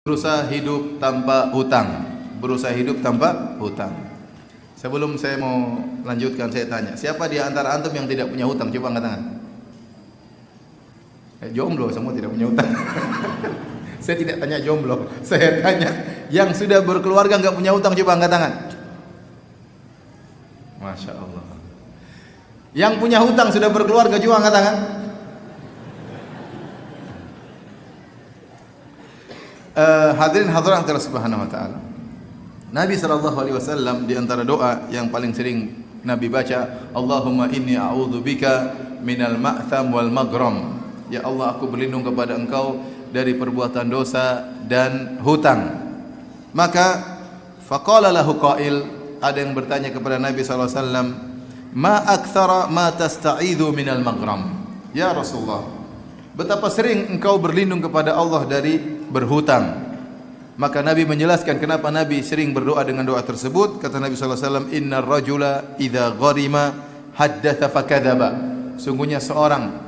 Berusaha hidup tanpa hutang. Berusaha hidup tanpa hutang. Sebelum saya mau lanjutkan, saya tanya, siapa di antara antum yang tidak punya hutang? Coba angkat tangan. Jomblo semua tidak punya hutang. Saya tidak tanya jomblo, saya tanya yang sudah berkeluarga enggak punya hutang, coba angkat tangan. Masya Allah. Yang punya hutang sudah berkeluarga, coba angkat tangan. Hadirin hadirat Allah Subhanahu wa taala. Nabi sallallahu alaihi wasallam di antara doa yang paling sering Nabi baca, Allahumma inni a'udzubika minal ma'tham wal maghram. Ya Allah, aku berlindung kepada Engkau dari perbuatan dosa dan hutang. Maka faqala lahu qail, ada yang bertanya kepada Nabi sallallahu alaihi wasallam, ma aktsara ma tasta'idzu minal maghram. Ya Rasulullah, betapa sering engkau berlindung kepada Allah dari berhutang. Maka Nabi menjelaskan kenapa Nabi sering berdoa dengan doa tersebut. Kata Nabi sallallahu alaihi wasallam, innar rajula idza gharima haddatsa fakadzaba. Sungguhnya seorang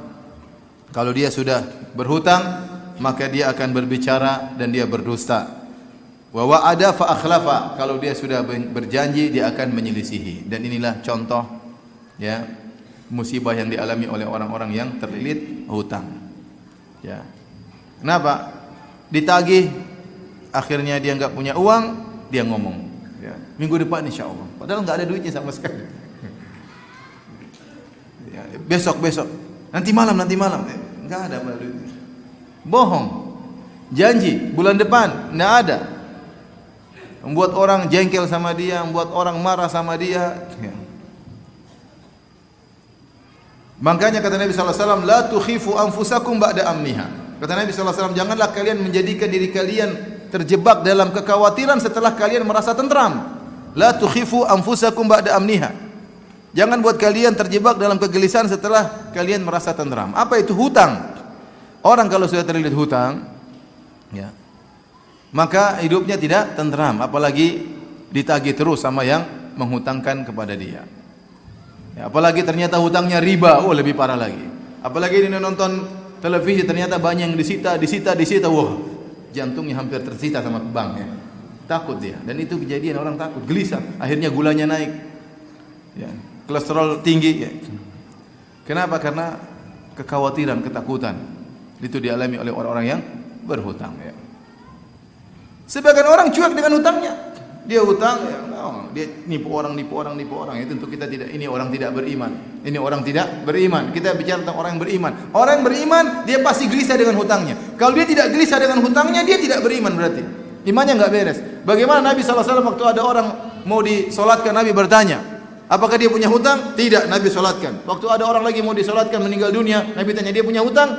kalau dia sudah berhutang, maka dia akan berbicara dan dia berdusta. Wa wa'ada fa akhlafa. Kalau dia sudah berjanji, dia akan menyelisihi. Dan inilah contoh ya musibah yang dialami oleh orang-orang yang terlilit hutang. Ya. Kenapa? Ditagih, akhirnya dia enggak punya uang, dia ngomong, ya, minggu depan insyaallah. Padahal enggak ada duitnya sama sekali. Ya, besok, nanti malam, enggak ada duitnya. Bohong. Janji bulan depan, enggak ada. Membuat orang jengkel sama dia, membuat orang marah sama dia. Ya. Makanya kata Nabi sallallahu alaihi wasallam, la tukhifu anfusakum ba'da amniha. Kata Nabi sallallahu alaihi wasallam, janganlah kalian menjadikan diri kalian terjebak dalam kekhawatiran setelah kalian merasa tentram. La tukhifu anfusakum ba'da amniha. Jangan buat kalian terjebak dalam kegelisahan setelah kalian merasa tentram. Apa itu hutang? Orang kalau sudah terlilit hutang, ya, maka hidupnya tidak tentram, apalagi ditagih terus sama yang menghutangkan kepada dia. Ya, apalagi ternyata hutangnya riba, oh lebih parah lagi. Apalagi ini nonton televisi ternyata banyak yang disita, wah, jantungnya hampir tersita sama bank ya. Takut dia, dan itu kejadian, orang takut, gelisah, akhirnya gulanya naik. Ya, kolesterol tinggi ya. Kenapa? Karena kekhawatiran, ketakutan. Itu dialami oleh orang-orang yang berhutang ya. Sebagian orang cuek dengan hutangnya. Dia hutang, ya, dia nipu orang. Itu untuk kita tidak. Ini orang tidak beriman. Ini orang tidak beriman. Kita bicara tentang orang yang beriman. Orang yang beriman, dia pasti gelisah dengan hutangnya. Kalau dia tidak gelisah dengan hutangnya, dia tidak beriman berarti. Imannya enggak beres. Bagaimana Nabi sallallahu alaihi wasallam waktu ada orang mau disolatkan, Nabi bertanya, apakah dia punya hutang? Tidak, Nabi solatkan. Waktu ada orang lagi mau disolatkan meninggal dunia, Nabi tanya, dia punya hutang?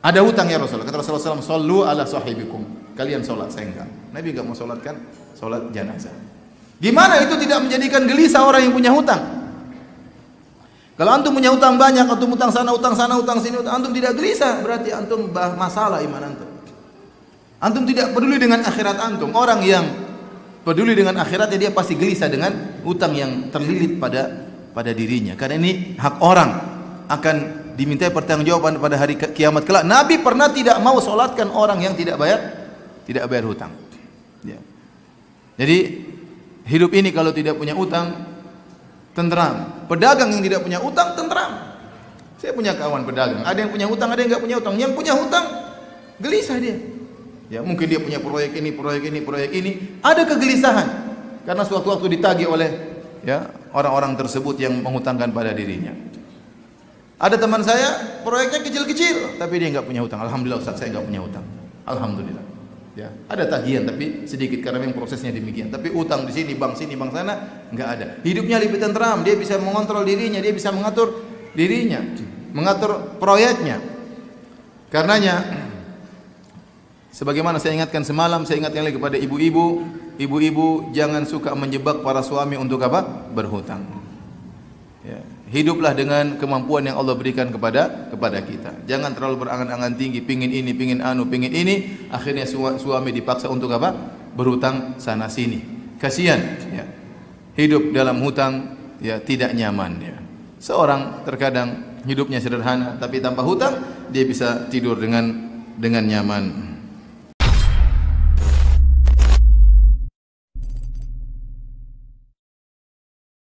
Ada hutang ya Rasulullah. Kata Rasulullah SAW, sallu ala sahibikum. Kalian solat, saya enggak. Nabi enggak mau solatkan solat jenazah. Gimana itu tidak menjadikan gelisah orang yang punya hutang? Kalau antum punya hutang banyak, antum hutang sana, hutang sini, antum tidak gelisah, berarti antum masalah iman antum. Antum tidak peduli dengan akhirat antum. Orang yang peduli dengan akhiratnya, dia pasti gelisah dengan hutang yang terlilit pada dirinya. Karena ini hak orang, akan dimintai pertanggungjawaban pada hari kiamat kelak. Nabi pernah tidak mau solatkan orang yang tidak bayar hutang. Ya. Jadi hidup ini kalau tidak punya utang, tentram. Pedagang yang tidak punya utang, tentram. Saya punya kawan pedagang, ada yang punya hutang, ada yang enggak punya hutang. Yang punya hutang, gelisah dia. Ya, mungkin dia punya proyek ini, ada kegelisahan karena suatu-waktu ditagih oleh ya orang-orang tersebut yang menghutangkan pada dirinya. Ada teman saya, proyeknya kecil-kecil, tapi dia enggak punya hutang. Alhamdulillah Ustaz, saya enggak punya hutang. Alhamdulillah. Ya, ada tagihan tapi sedikit karena memang prosesnya demikian. Tapi utang di sini, bank sana enggak ada. Hidupnya lebih tentram, dia bisa mengontrol dirinya, dia bisa mengatur dirinya, mengatur proyeknya. Karenanya sebagaimana saya ingatkan semalam, saya ingatkan lagi kepada ibu-ibu jangan suka menjebak para suami untuk apa? Berhutang. Ya, hiduplah dengan kemampuan yang Allah berikan kepada kita. Jangan terlalu berangan-angan tinggi, pingin ini, pingin ini, akhirnya suami dipaksa untuk apa? Berhutang sana sini. Kasihan, ya. Hidup dalam hutang ya tidak nyaman ya. Seorang terkadang hidupnya sederhana tapi tanpa hutang dia bisa tidur dengan nyaman.